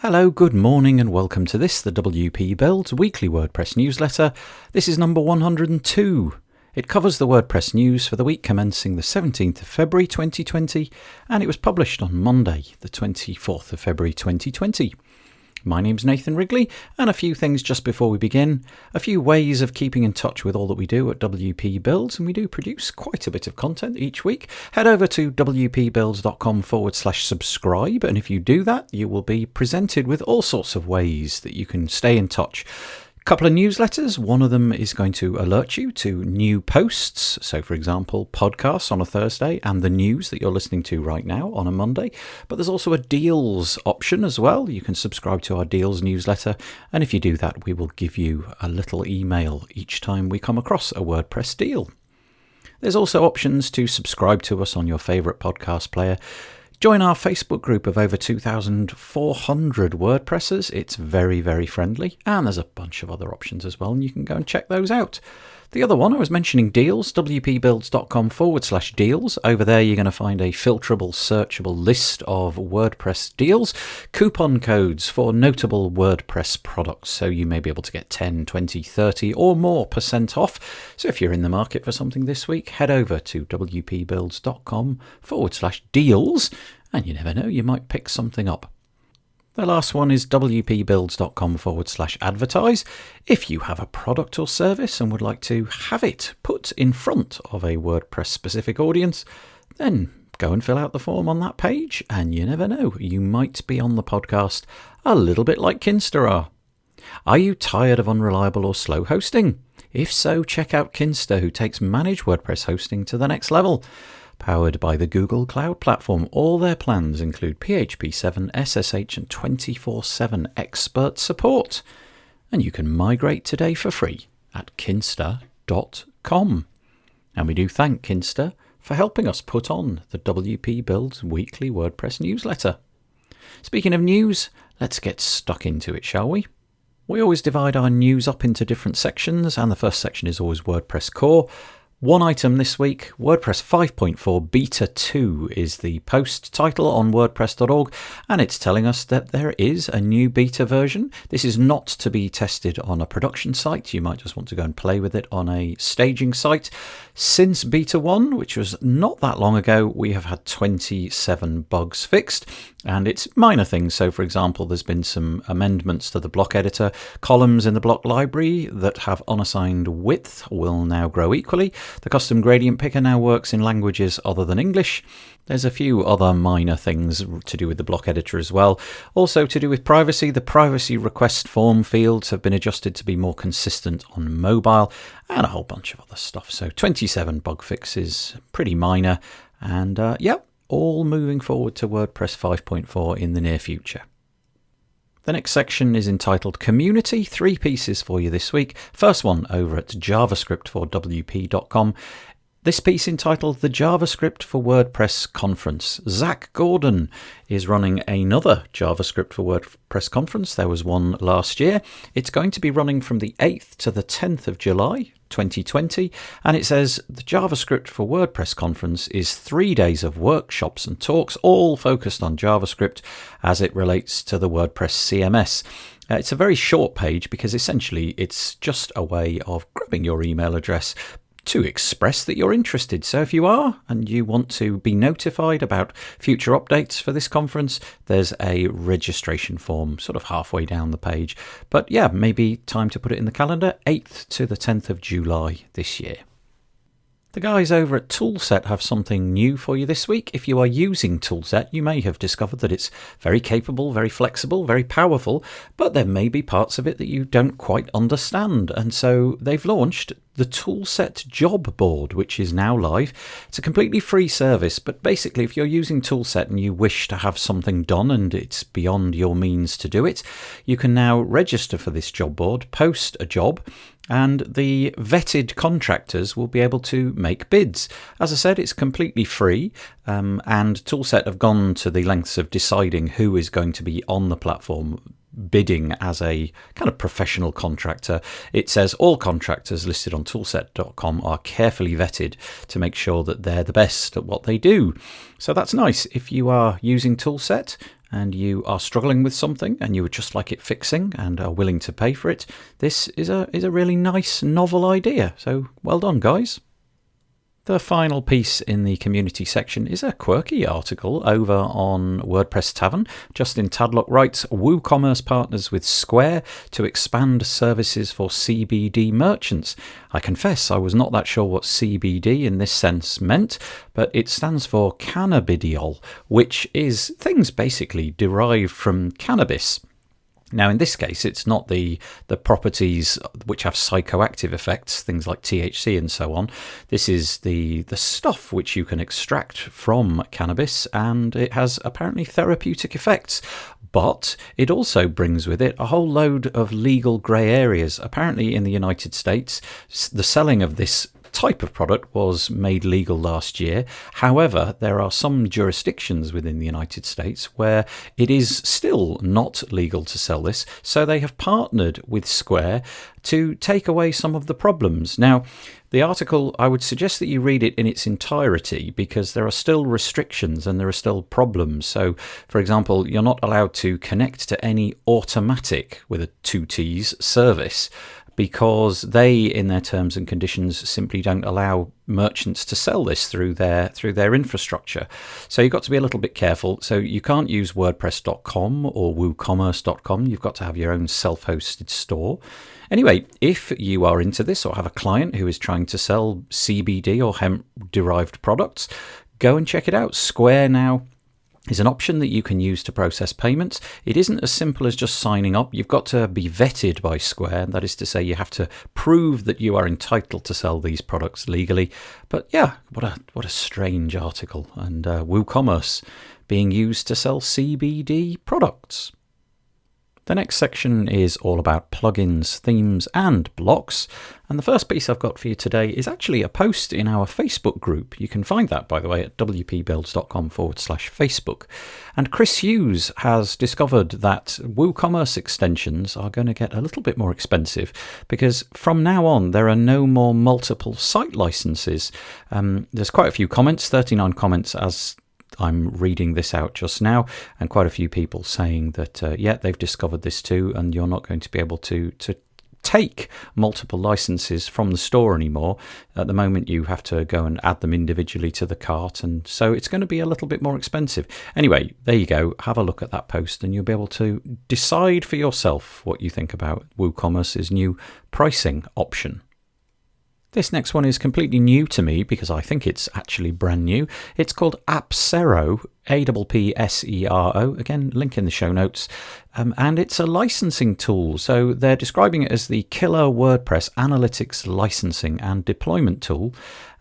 Hello, good morning and welcome to this, the WP Builds weekly WordPress newsletter. This is number 102. It covers the WordPress news for the week commencing the 17th of February 2020 and it was published on Monday, the 24th of February 2020. My name's Nathan Wrigley, and a few things just before we begin. A few ways of keeping in touch with all that we do at WP Builds, and we do produce quite a bit of content each week. Head over to wpbuilds.com/subscribe, and if you do that, you will be presented with all sorts of ways that you can stay in touch. Couple of newsletters. One of them is going to alert you to new posts. So, for example, podcasts on a Thursday and the news that you're listening to right now on a Monday. But there's also a deals option as well. You can subscribe to our deals newsletter. And if you do that, we will give you a little email each time we come across a WordPress deal. There's also options to subscribe to us on your favourite podcast player. Join our Facebook group of over 2,400 WordPressers. It's very, very friendly. And there's a bunch of other options as well, and you can go and check those out. The other one, I was mentioning deals, wpbuilds.com/deals. Over there, you're going to find a filterable, searchable list of WordPress deals, coupon codes for notable WordPress products. So you may be able to get 10, 20, 30 or more % off. So if you're in the market for something this week, head over to wpbuilds.com/deals. And you never know, you might pick something up. The last one is wpbuilds.com/advertise. If you have a product or service and would like to have it put in front of a WordPress specific audience, then go and fill out the form on that page. And you never know, you might be on the podcast a little bit like Kinsta are. Are you tired of unreliable or slow hosting? If so, check out Kinsta, who takes managed WordPress hosting to the next level. Powered by the Google Cloud Platform, all their plans include PHP 7, SSH and 24/7 expert support. And you can migrate today for free at kinsta.com. And we do thank Kinsta for helping us put on the WP Builds weekly WordPress newsletter. Speaking of news, let's get stuck into it, shall we? We always divide our news up into different sections, and the first section is always WordPress Core. One item this week, WordPress 5.4 Beta 2 is the post title on WordPress.org, and it's telling us that there is a new beta version. This is not to be tested on a production site. You might just want to go and play with it on a staging site. Since Beta 1, which was not that long ago, we have had 27 bugs fixed, and it's minor things. So, for example, there's been some amendments to the block editor. Columns in the block library that have unassigned width will now grow equally. The custom gradient picker now works in languages other than English. There's a few other minor things to do with the block editor as well. Also to do with privacy, the privacy request form fields have been adjusted to be more consistent on mobile, and a whole bunch of other stuff. So 27 bug fixes, pretty minor, and all moving forward to WordPress 5.4 in the near future. The next section is entitled Community. 3 pieces for you this week. First one over at JavaScript for WP.com. This piece entitled The JavaScript for WordPress Conference. Zach Gordon is running another JavaScript for WordPress conference. There was one last year. It's going to be running from the 8th to the 10th of July 2020. And it says the JavaScript for WordPress conference is 3 days of workshops and talks, all focused on JavaScript as it relates to the WordPress CMS. It's a very short page because essentially it's just a way of grabbing your email address to express that you're interested. So if you are and you want to be notified about future updates for this conference, there's a registration form sort of halfway down the page. But yeah, maybe time to put it in the calendar, 8th to the 10th of July this year. The guys over at Toolset have something new for you this week. If you are using Toolset, you may have discovered that it's very capable, very flexible, very powerful, but there may be parts of it that you don't quite understand. And so they've launched the Toolset job board, which is now live. It's a completely free service, but basically if you're using Toolset and you wish to have something done and it's beyond your means to do it, you can now register for this job board, post a job, and the vetted contractors will be able to make bids. As I said, it's completely free, and Toolset have gone to the lengths of deciding who is going to be on the platform bidding as a kind of professional contractor. It says all contractors listed on toolset.com are carefully vetted to make sure that they're the best at what they do. So that's nice. If you are using Toolset and you are struggling with something and you would just like it fixing and are willing to pay for it, this is a really nice, novel idea. So well done, guys. The final piece in the community section is a quirky article over on WordPress Tavern. Justin Tadlock writes, WooCommerce partners with Square to expand services for CBD merchants. I confess I was not that sure what CBD in this sense meant, but it stands for cannabidiol, which is things basically derived from cannabis. Now, in this case, it's not the properties which have psychoactive effects, things like THC and so on. This is the stuff which you can extract from cannabis, and it has apparently therapeutic effects. But it also brings with it a whole load of legal grey areas. Apparently, in the United States, the selling of this type of product was made legal last year. However, there are some jurisdictions within the United States where it is still not legal to sell this, so they have partnered with Square to take away some of the problems. Now, the article, I would suggest that you read it in its entirety because there are still restrictions and there are still problems. So, for example, you're not allowed to connect to any automatic, with a 2 T's, service, because they, in their terms and conditions, simply don't allow merchants to sell this through their infrastructure. So you've got to be a little bit careful. So you can't use WordPress.com or WooCommerce.com. You've got to have your own self-hosted store. Anyway, if you are into this or have a client who is trying to sell CBD or hemp-derived products, go and check it out. Square now is an option that you can use to process payments. It isn't as simple as just signing up. You've got to be vetted by Square. That is to say, you have to prove that you are entitled to sell these products legally. But yeah, what a strange article. And WooCommerce being used to sell CBD products. The next section is all about plugins, themes, and blocks. And the first piece I've got for you today is actually a post in our Facebook group. You can find that, by the way, at wpbuilds.com/Facebook. And Chris Hughes has discovered that WooCommerce extensions are going to get a little bit more expensive because from now on, there are no more multiple site licenses. There's quite a few comments, 39 comments as I'm reading this out just now, and quite a few people saying that, yeah, they've discovered this too, and you're not going to be able to take multiple licenses from the store anymore. At the moment, you have to go and add them individually to the cart, and so it's going to be a little bit more expensive. Anyway, there you go. Have a look at that post, and you'll be able to decide for yourself what you think about WooCommerce's new pricing option. This next one is completely new to me because I think it's actually brand new. It's called Appsero, APPSERO. Again, link in the show notes. And it's a licensing tool. So they're describing it as the killer WordPress analytics licensing and deployment tool.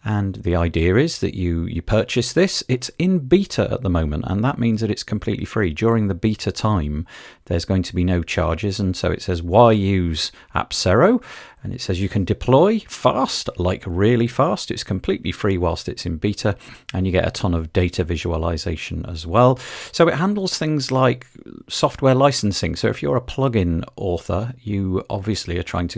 And the idea is that you purchase this. It's in beta at the moment, and that means that it's completely free. During the beta time, there's going to be no charges. And so it says, why use Appsero? And it says you can deploy fast, like really fast. It's completely free whilst it's in beta, and you get a ton of data visualization as well. So it handles things like software licensing. So if you're a plugin author, you obviously are going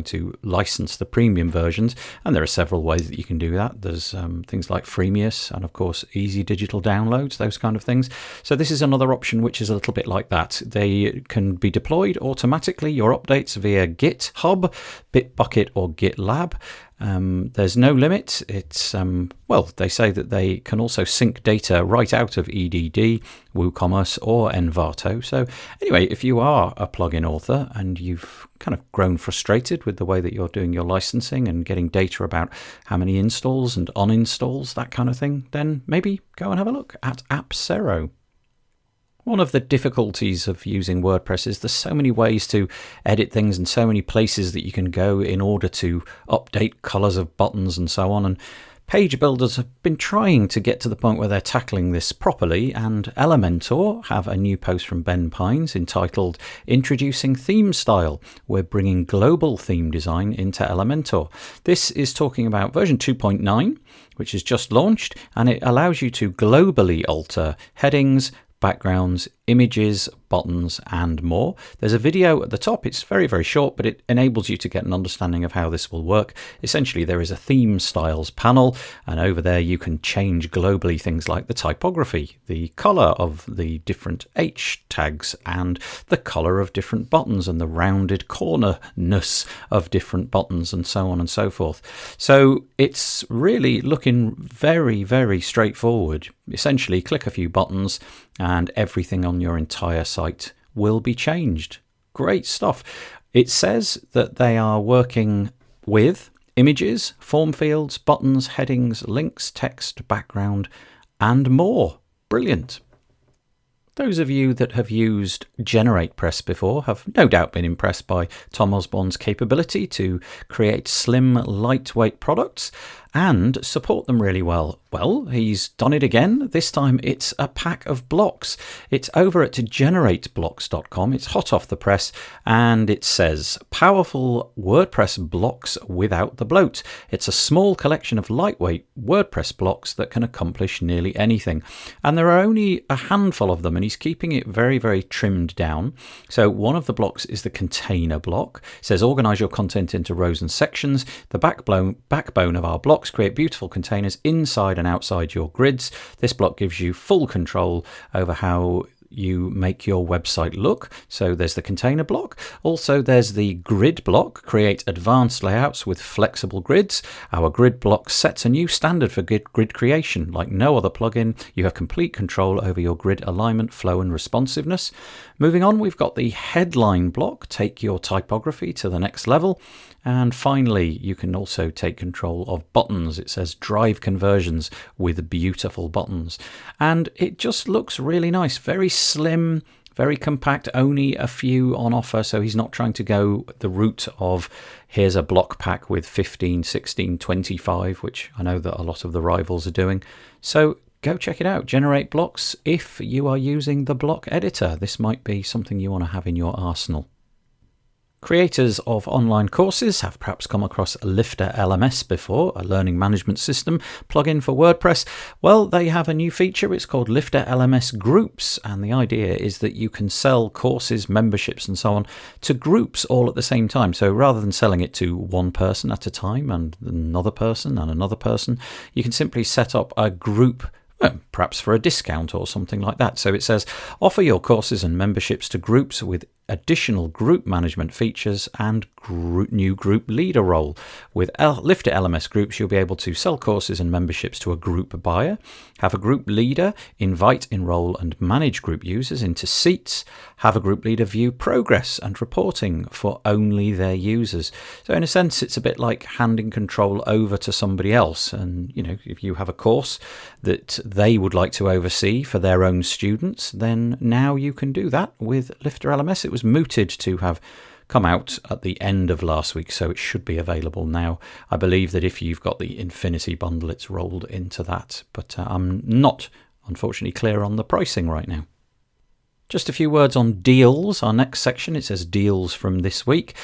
to license the premium versions, and there are several ways that you can do that. There's things like freemius and of course easy digital downloads, those kind of things. So this is another option which is a little bit like that. They can be deployed automatically, your updates via GitHub, Bitbucket or GitLab. There's no limit. It's well, they say that they can also sync data right out of EDD, WooCommerce or Envato. So anyway, if you are a plugin author and you've kind of grown frustrated with the way that you're doing your licensing and getting data about how many installs and uninstalls, that kind of thing, then maybe go and have a look at Appsero. One of the difficulties of using WordPress is there's so many ways to edit things and so many places that you can go in order to update colors of buttons and so on. And page builders have been trying to get to the point where they're tackling this properly, and Elementor have a new post from Ben Pines entitled Introducing Theme Style. We're bringing global theme design into Elementor. This is talking about version 2.9, which is just launched, and it allows you to globally alter headings, backgrounds, images, buttons, and more. There's a video at the top. It's very, very short, but it enables you to get an understanding of how this will work. Essentially, there is a theme styles panel, and over there you can change globally things like the typography, the color of the different H tags, and the color of different buttons, and the rounded cornerness of different buttons, and so on and so forth. So it's really looking very, very straightforward. Essentially, click a few buttons and everything on your entire site will be changed. Great stuff. It says that they are working with images, form fields, buttons, headings, links, text, background, and more. Brilliant. Those of you that have used GeneratePress before have no doubt been impressed by Tom Osborne's capability to create slim, lightweight products and support them really well. Well, he's done it again. This time it's a pack of blocks. It's over at GenerateBlocks.com. It's hot off the press, and it says, powerful WordPress blocks without the bloat. It's a small collection of lightweight WordPress blocks that can accomplish nearly anything. And there are only a handful of them, and he's keeping it very, very trimmed down. So one of the blocks is the container block. It says, organize your content into rows and sections. The backbone of our blocks create beautiful containers inside and outside your grids. This block gives you full control over how you make your website look. So there's the container block. Also, there's the grid block. Create advanced layouts with flexible grids. Our grid block sets a new standard for grid creation. Like no other plugin, you have complete control over your grid alignment, flow, and responsiveness. Moving on, we've got the headline block. Take your typography to the next level. And finally, you can also take control of buttons. It says drive conversions with beautiful buttons. And it just looks really nice. Very slim, very compact, only a few on offer. So he's not trying to go the route of here's a block pack with 15, 16, 25, which I know that a lot of the rivals are doing. So go check it out. GenerateBlocks. If you are using the block editor, this might be something you want to have in your arsenal. Creators of online courses have perhaps come across LifterLMS before, a learning management system plugin for WordPress. Well, they have a new feature. It's called LifterLMS Groups, and the idea is that you can sell courses, memberships, and so on to groups all at the same time. So rather than selling it to one person at a time and another person and another person, you can simply set up a group, perhaps for a discount or something like that. So it says, offer your courses and memberships to groups with additional group management features and new group leader role. With LifterLMS Groups, you'll be able to sell courses and memberships to a group buyer, have a group leader invite, enroll, and manage group users into seats, have a group leader view progress and reporting for only their users. So in a sense, it's a bit like handing control over to somebody else. And, you know, if you have a course that they would like to oversee for their own students, then now you can do that with LifterLMS. It was mooted to have come out at the end of last week, so it should be available now. I believe that if you've got the Infinity bundle, it's rolled into that, but I'm not, unfortunately, clear on the pricing right now. Just a few words on deals. Our next section, it says deals from this week.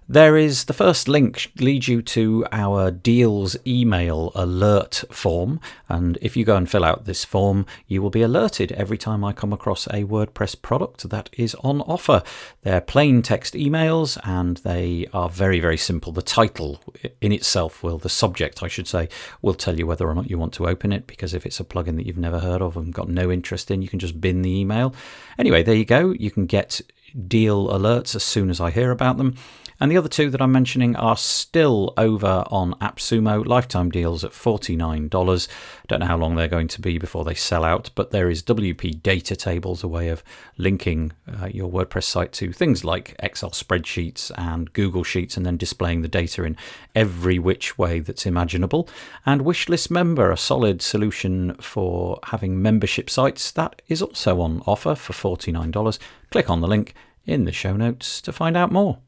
There is the first link leads you to our deals email alert form. And if you go and fill out this form, you will be alerted every time I come across a WordPress product that is on offer. They're plain text emails and they are very, very simple. The title in itself the subject, I should say, will tell you whether or not you want to open it, because if it's a plugin that you've never heard of and got no interest in, you can just bin the email. Anyway, there you go. You can get deal alerts as soon as I hear about them. And the other two that I'm mentioning are still over on AppSumo, lifetime deals at $49. Don't know how long they're going to be before they sell out, but there is WP data tables, a way of linking your WordPress site to things like Excel spreadsheets and Google Sheets, and then displaying the data in every which way that's imaginable. And Wishlist Member, a solid solution for having membership sites, that is also on offer for $49. Click on the link in the show notes to find out more.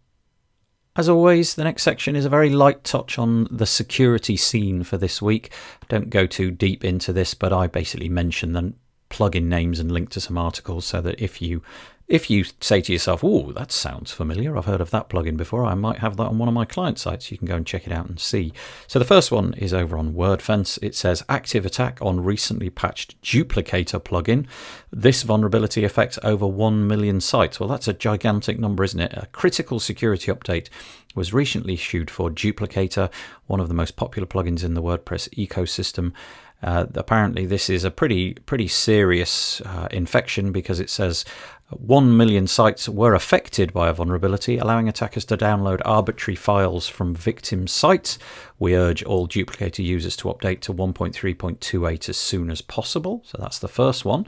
As always, the next section is a very light touch on the security scene for this week. Don't go too deep into this, but I basically mention the plugin names and link to some articles so that if you say to yourself, oh, that sounds familiar, I've heard of that plugin before, I might have that on one of my client sites, you can go and check it out and see. So the first one is over on WordFence. It says active attack on recently patched Duplicator plugin. This vulnerability affects over 1 million sites. Well, that's a gigantic number, isn't it? A critical security update was recently issued for Duplicator, one of the most popular plugins in the WordPress ecosystem. Apparently this is a pretty serious infection, because it says 1 million sites were affected by a vulnerability, allowing attackers to download arbitrary files from victim sites. We urge all Duplicator users to update to 1.3.28 as soon as possible. So that's the first one.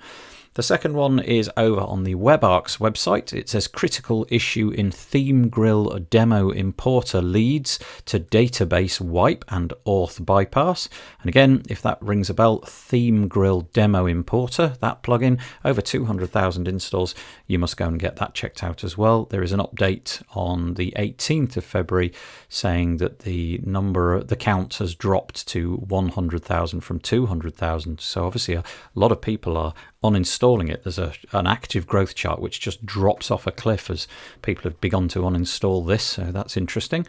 The second one is over on the WebArcs website. It says critical issue in ThemeGrill demo importer leads to database wipe and auth bypass. And again, if that rings a bell, ThemeGrill demo importer, that plugin, over 200,000 installs. You must go and get that checked out as well. There is an update on the 18th of February saying that the count has dropped to 100,000 from 200,000. So obviously a lot of people are uninstalling it. There's an active growth chart which just drops off a cliff as people have begun to uninstall this, so that's interesting.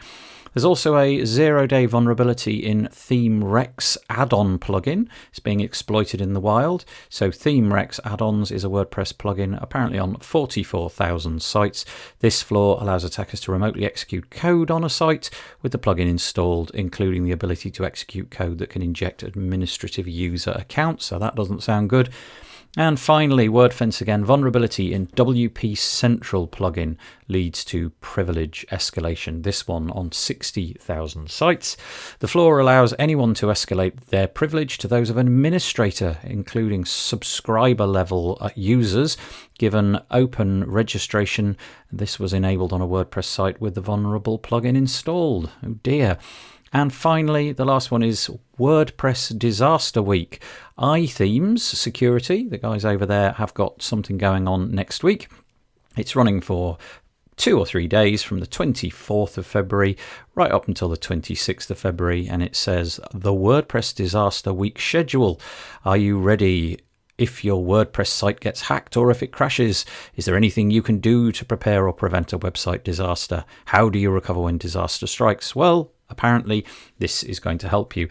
There's also a 0-day vulnerability in ThemeREX add-on plugin. It's being exploited in the wild. So ThemeREX add-ons is a WordPress plugin apparently on 44,000 sites. This flaw allows attackers to remotely execute code on a site with the plugin installed, including the ability to execute code that can inject administrative user accounts. So that doesn't sound good. And finally, WordFence again, vulnerability in wpCentral plugin leads to privilege escalation. This one on 60,000 sites. The flaw allows anyone to escalate their privilege to those of an administrator, including subscriber level users, given open registration. This was enabled on a WordPress site with the vulnerable plugin installed. Oh dear. And finally, the last one is WordPress Disaster Week. iThemes Security, the guys over there, have got something going on next week. It's running for 2 or 3 days from the 24th of February right up until the 26th of February. And it says the WordPress Disaster Week schedule. Are you ready? If your WordPress site gets hacked or if it crashes, is there anything you can do to prepare or prevent a website disaster? How do you recover when disaster strikes? Well, apparently this is going to help you.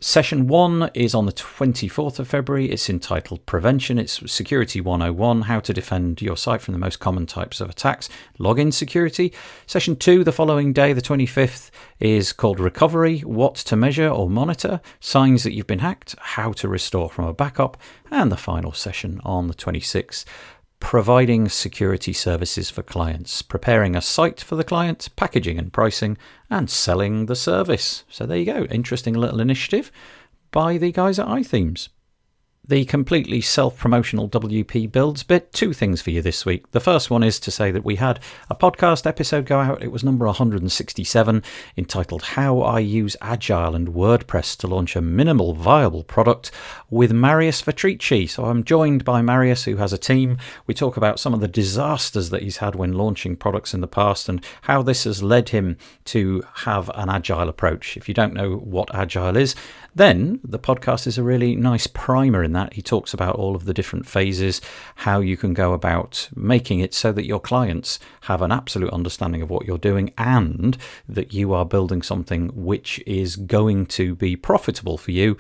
Session 1 is on the 24th of February. It's entitled Prevention. It's Security 101, how to defend your site from the most common types of attacks, login security. Session 2, the following day, the 25th, is called Recovery, what to measure or monitor, signs that you've been hacked, how to restore from a backup, and the final session on the 26th, providing security services for clients, preparing a site for the client, packaging and pricing, and selling the service. So there you go. Interesting little initiative by the guys at iThemes. The completely self-promotional WP Builds bit, 2 things for you this week. The first one is to say that we had a podcast episode go out. It was number 167, entitled How I Use Agile and WordPress to Launch a Minimal Viable Product, with Marius Vetrici. So I'm joined by Marius, who has a team. We talk about some of the disasters that he's had when launching products in the past and how this has led him to have an agile approach. If you don't know what agile is, then the podcast is a really nice primer in that. He talks about all of the different phases, how you can go about making it so that your clients have an absolute understanding of what you're doing and that you are building something which is going to be profitable for you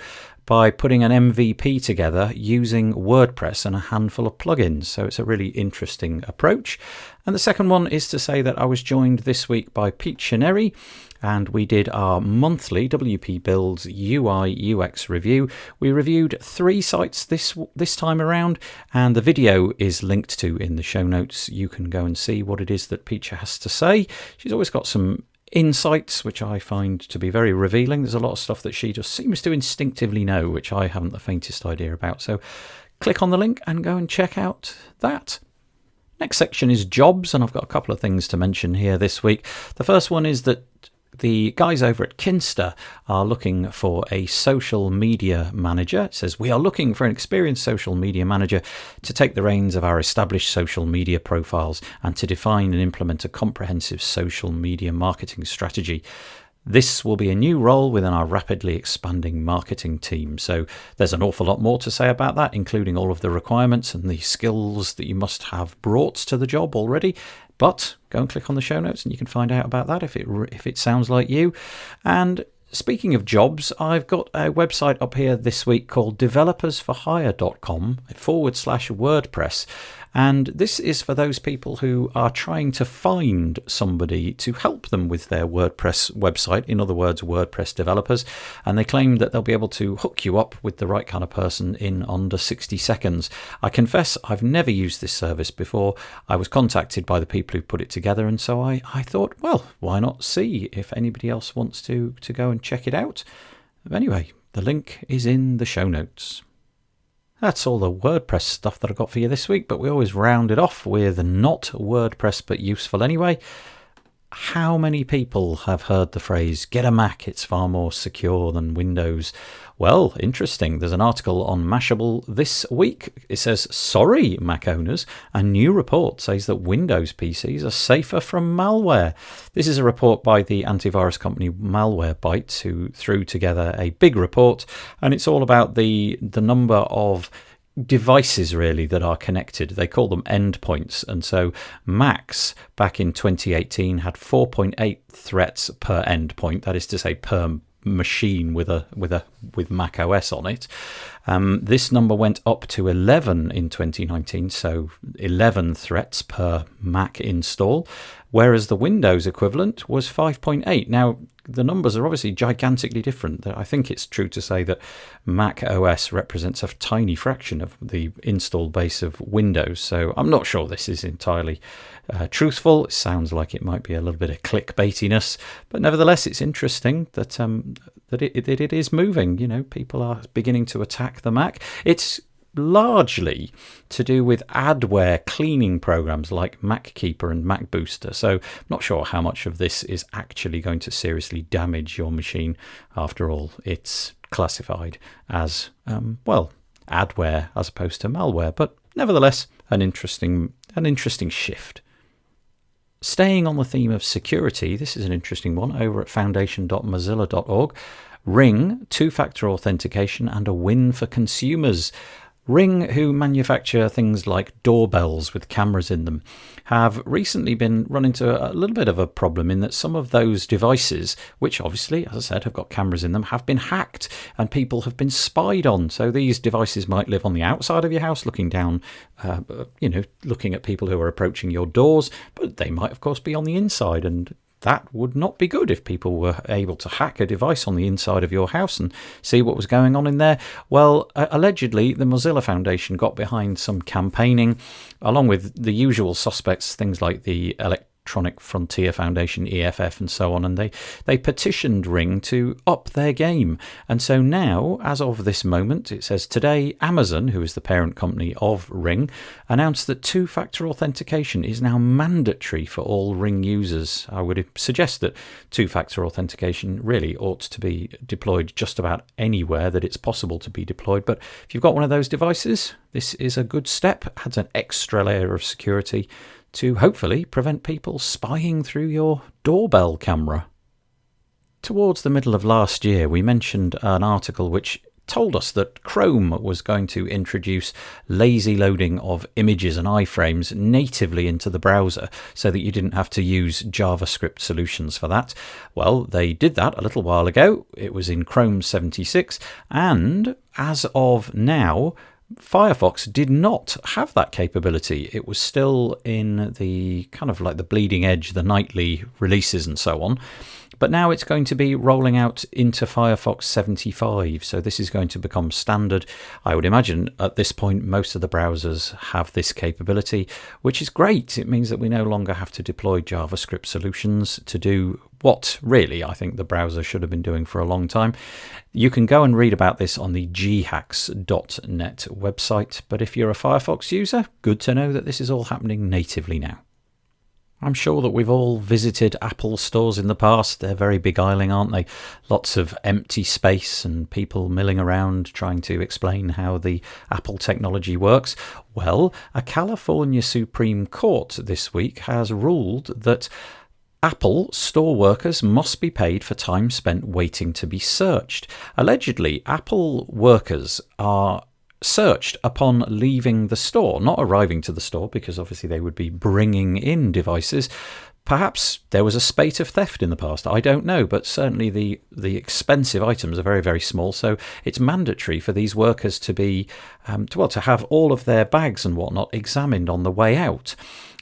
by putting an MVP together using WordPress and a handful of plugins. So it's a really interesting approach. And the second one is to say that I was joined this week by Pete Chineri, and we did our monthly WP Builds UI UX review. We reviewed 3 sites this time around, and the video is linked to in the show notes. You can go and see what it is that Pete has to say. She's always got some insights which I find to be very revealing. There's a lot of stuff that she just seems to instinctively know, which I haven't the faintest idea about. So click on the link and go and check out that. Next section is jobs, and I've got a couple of things to mention here this week. The first one is that the guys over at Kinsta are looking for a social media manager. It says, we are looking for an experienced social media manager to take the reins of our established social media profiles and to define and implement a comprehensive social media marketing strategy. This will be a new role within our rapidly expanding marketing team. So there's an awful lot more to say about that, including all of the requirements and the skills that you must have brought to the job already. But go and click on the show notes and you can find out about that if it sounds like you. And speaking of jobs, I've got a website up here this week called developersforhire.com/WordPress. And this is for those people who are trying to find somebody to help them with their WordPress website, in other words, WordPress developers. And they claim that they'll be able to hook you up with the right kind of person in under 60 seconds. I confess I've never used this service before. I was contacted by the people who put it together, and so I thought, well, why not see if anybody else wants to go and check it out. Anyway, the link is in the show notes. That's all the WordPress stuff that I've got for you this week, but we always round it off with not WordPress but useful anyway. How many people have heard the phrase, get a Mac, it's far more secure than Windows? Well, interesting. There's an article on Mashable this week. It says, sorry, Mac owners, a new report says that Windows PCs are safer from malware. This is a report by the antivirus company Malwarebytes, who threw together a big report, and it's all about the number of devices really that are connected. They call them endpoints, and so Macs back in 2018 had 4.8 threats per endpoint, that is to say per machine with Mac OS on it. This number went up to 11 in 2019, so 11 threats per Mac install, whereas the Windows equivalent was 5.8. Now, the numbers are obviously gigantically different. I think it's true to say that Mac OS represents a tiny fraction of the install base of Windows, so I'm not sure this is entirely truthful. It sounds like it might be a little bit of clickbaitiness, but nevertheless, it's interesting that it is moving. You know, people are beginning to attack the Mac. It's largely to do with adware cleaning programs like MacKeeper and MacBooster. So I'm not sure how much of this is actually going to seriously damage your machine. After all, it's classified as, adware as opposed to malware, but nevertheless, an interesting shift. Staying on the theme of security, this is an interesting one over at foundation.mozilla.org. Ring, two-factor authentication and a win for consumers. Ring, who manufacture things like doorbells with cameras in them, have recently been run into a little bit of a problem in that some of those devices, which obviously, as I said, have got cameras in them, have been hacked and people have been spied on. So these devices might live on the outside of your house, looking down, looking at people who are approaching your doors, but they might, of course, be on the inside, and that would not be good if people were able to hack a device on the inside of your house and see what was going on in there. Well, allegedly, the Mozilla Foundation got behind some campaigning, along with the usual suspects, things like the Electronic Frontier Foundation, EFF, and so on, and they petitioned Ring to up their game. And so now, as of this moment, it says today, Amazon, who is the parent company of Ring, announced that two-factor authentication is now mandatory for all Ring users. I would suggest that two-factor authentication really ought to be deployed just about anywhere that it's possible to be deployed. But if you've got one of those devices, this is a good step. Adds an extra layer of security to hopefully prevent people spying through your doorbell camera. Towards the middle of last year, we mentioned an article which told us that Chrome was going to introduce lazy loading of images and iframes natively into the browser so that you didn't have to use JavaScript solutions for that. Well, they did that a little while ago. It was in Chrome 76, and as of now, Firefox did not have that capability. It was still in the kind of like the bleeding edge, the nightly releases and so on. But now it's going to be rolling out into Firefox 75. So this is going to become standard. I would imagine at this point, most of the browsers have this capability, which is great. It means that we no longer have to deploy JavaScript solutions to do what really I think the browser should have been doing for a long time. You can go and read about this on the ghacks.net website. But if you're a Firefox user, good to know that this is all happening natively now. I'm sure that we've all visited Apple stores in the past. They're very beguiling, aren't they? Lots of empty space and people milling around trying to explain how the Apple technology works. Well, a California Supreme Court this week has ruled that Apple store workers must be paid for time spent waiting to be searched. Allegedly, Apple workers are searched upon leaving the store, not arriving to the store, because obviously they would be bringing in devices. Perhaps there was a spate of theft in the past. I don't know, but certainly the expensive items are very, very small. So it's mandatory for these workers to be, to have all of their bags and whatnot examined on the way out.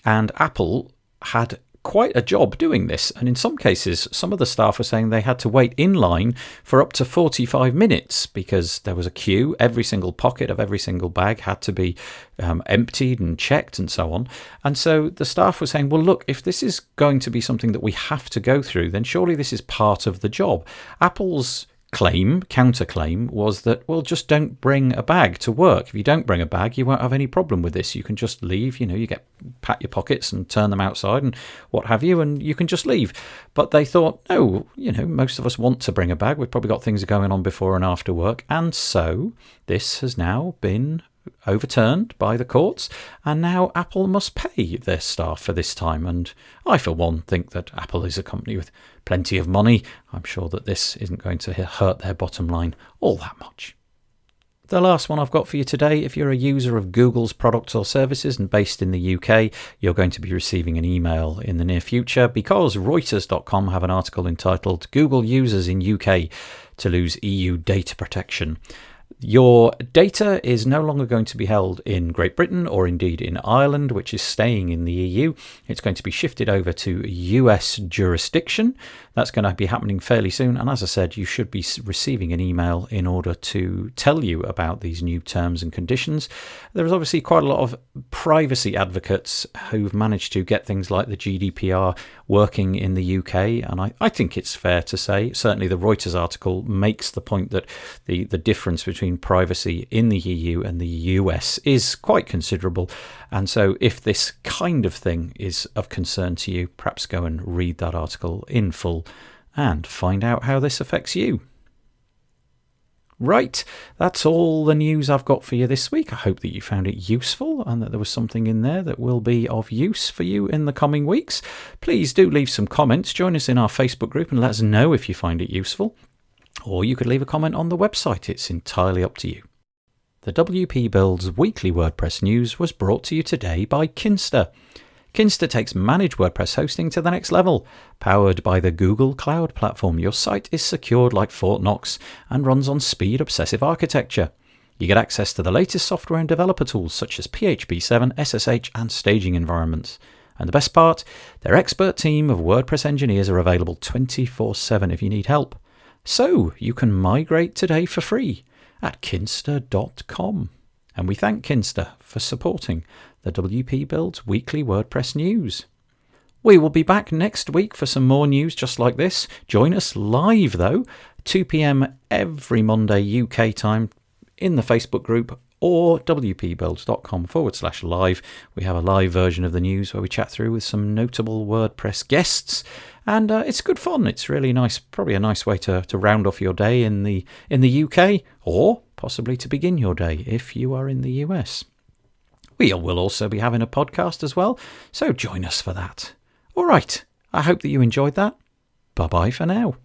And Apple had quite a job doing this, and in some cases some of the staff were saying they had to wait in line for up to 45 minutes because there was a queue. Every single pocket of every single bag had to be emptied and checked and so on. And so the staff were saying, well, look, if this is going to be something that we have to go through, then surely this is part of the job. Apple's counterclaim was that, well, just don't bring a bag to work. If you don't bring a bag, you won't have any problem with this. You can just leave, you pat your pockets and turn them outside and what have you, and you can just leave. But they thought, no, most of us want to bring a bag. We've probably got things going on before and after work. And so this has now been overturned by the courts, and now Apple must pay their staff for this time. And I, for one, think that Apple is a company with plenty of money. I'm sure that this isn't going to hurt their bottom line all that much. The last one I've got for you today, if you're a user of Google's products or services and based in the UK, you're going to be receiving an email in the near future because Reuters.com have an article entitled "Google Users in UK to Lose EU Data Protection." Your data is no longer going to be held in Great Britain or indeed in Ireland, which is staying in the EU. It's going to be shifted over to US jurisdiction. That's going to be happening fairly soon. And as I said, you should be receiving an email in order to tell you about these new terms and conditions. There's obviously quite a lot of privacy advocates who've managed to get things like the GDPR working in the UK. And I think it's fair to say, certainly the Reuters article makes the point that the difference between privacy in the EU and the US is quite considerable. And so if this kind of thing is of concern to you, perhaps go and read that article in full and find out how this affects you. Right, that's all the news I've got for you this week. I hope that you found it useful and that there was something in there that will be of use for you in the coming weeks. Please do leave some comments. Join us in our Facebook group and let us know if you find it useful. Or you could leave a comment on the website. It's entirely up to you. The WP Builds weekly WordPress news was brought to you today by Kinsta. Kinsta takes managed WordPress hosting to the next level. Powered by the Google Cloud Platform, your site is secured like Fort Knox and runs on speed obsessive architecture. You get access to the latest software and developer tools such as PHP 7, SSH and staging environments. And the best part, their expert team of WordPress engineers are available 24/7 if you need help. So you can migrate today for free at kinsta.com. And we thank Kinsta for supporting the WP Builds weekly WordPress news. We will be back next week for some more news just like this. Join us live though, 2 p.m. every Monday UK time in the Facebook group or wpbuilds.com/live. We have a live version of the news where we chat through with some notable WordPress guests. And it's good fun. It's really nice, probably a nice way to round off your day in the UK, or possibly to begin your day if you are in the US. We will also be having a podcast as well, so join us for that. All right, I hope that you enjoyed that. Bye-bye for now.